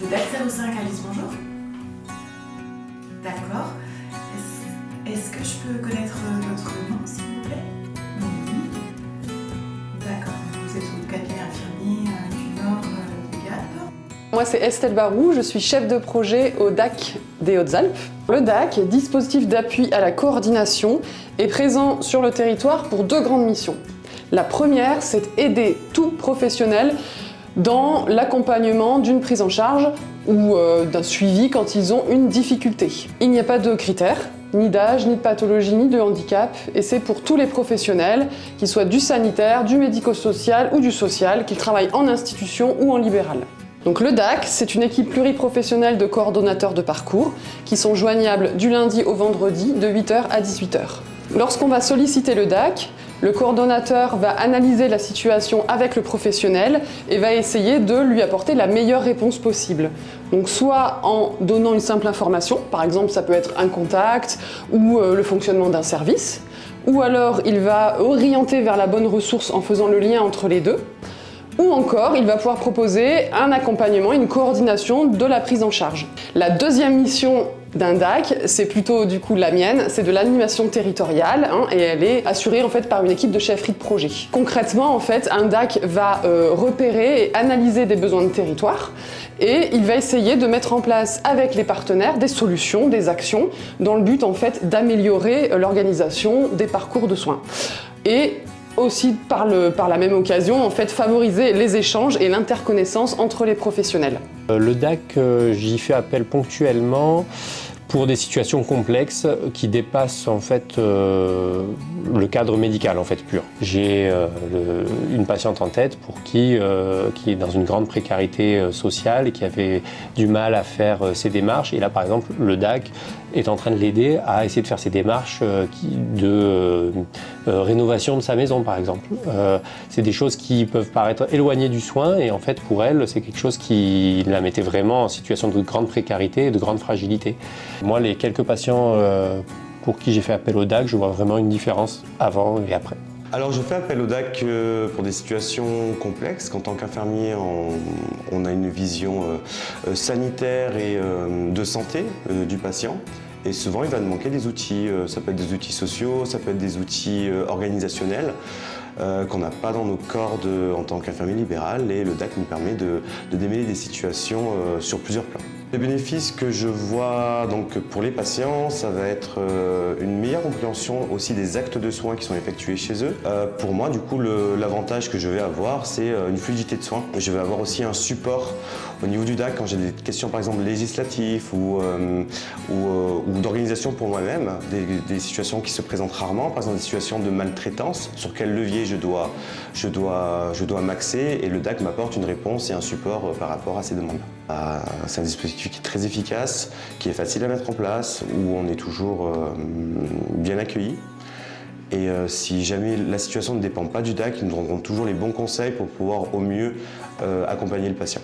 Le DAC 05, Alice, bonjour. D'accord. Est-ce que je peux connaître votre nom, s'il vous plaît? Oui. D'accord. Vous êtes au cabinet infirmier du Nord du Gap. Moi, c'est Estelle Barou, je suis chef de projet au DAC des Hautes-Alpes. Le DAC, dispositif d'appui à la coordination, est présent sur le territoire pour deux grandes missions. La première, c'est aider tout professionnel dans l'accompagnement d'une prise en charge ou d'un suivi quand ils ont une difficulté. Il n'y a pas de critères, ni d'âge, ni de pathologie, ni de handicap, et c'est pour tous les professionnels, qu'ils soient du sanitaire, du médico-social ou du social, qu'ils travaillent en institution ou en libéral. Donc le DAC, c'est une équipe pluriprofessionnelle de coordonnateurs de parcours qui sont joignables du lundi au vendredi de 8h à 18h. Lorsqu'on va solliciter le DAC, le coordonnateur va analyser la situation avec le professionnel et va essayer de lui apporter la meilleure réponse possible. Donc soit en donnant une simple information, par exemple ça peut être un contact ou le fonctionnement d'un service, ou alors il va orienter vers la bonne ressource en faisant le lien entre les deux, ou encore il va pouvoir proposer un accompagnement, une coordination de la prise en charge. La deuxième mission d'un DAC, c'est plutôt du coup la mienne, c'est de l'animation territoriale et elle est assurée en fait par une équipe de chefferie de projet. Concrètement en fait, un DAC va repérer et analyser des besoins de territoire et il va essayer de mettre en place avec les partenaires des solutions, des actions dans le but en fait d'améliorer l'organisation des parcours de soins. Et aussi par la même occasion, en fait, favoriser les échanges et l'interconnaissance entre les professionnels. Le DAC, j'y fais appel ponctuellement pour des situations complexes qui dépassent en fait le cadre médical en fait pur. J'ai une patiente en tête pour qui est dans une grande précarité sociale et qui avait du mal à faire ses démarches. Et là par exemple, le DAC est en train de l'aider à essayer de faire ses démarches de rénovation de sa maison par exemple. C'est des choses qui peuvent paraître éloignées du soin et en fait pour elle c'est quelque chose qui la mettait vraiment en situation de grande précarité et de grande fragilité. Moi les quelques patients pour qui j'ai fait appel au DAC, je vois vraiment une différence avant et après. Alors je fais appel au DAC pour des situations complexes, qu'en tant qu'infirmier on a une vision sanitaire et de santé du patient. Et souvent il va nous manquer des outils, ça peut être des outils sociaux, ça peut être des outils organisationnels qu'on n'a pas dans nos cordes en tant qu'infirmier libéral et le DAC nous permet de démêler des situations sur plusieurs plans. Les bénéfices que je vois donc pour les patients, ça va être une meilleure compréhension aussi des actes de soins qui sont effectués chez eux. Pour moi, du coup, l'avantage que je vais avoir, c'est une fluidité de soins. Je vais avoir aussi un support au niveau du DAC quand j'ai des questions, par exemple, législatives ou d'organisation pour moi-même, des situations qui se présentent rarement, par exemple des situations de maltraitance, sur quel levier je dois m'axer et le DAC m'apporte une réponse et un support par rapport à ces demandes-là. C'est un dispositif qui est très efficace, qui est facile à mettre en place, où on est toujours bien accueilli. Et si jamais la situation ne dépend pas du DAC, ils nous donneront toujours les bons conseils pour pouvoir au mieux accompagner le patient.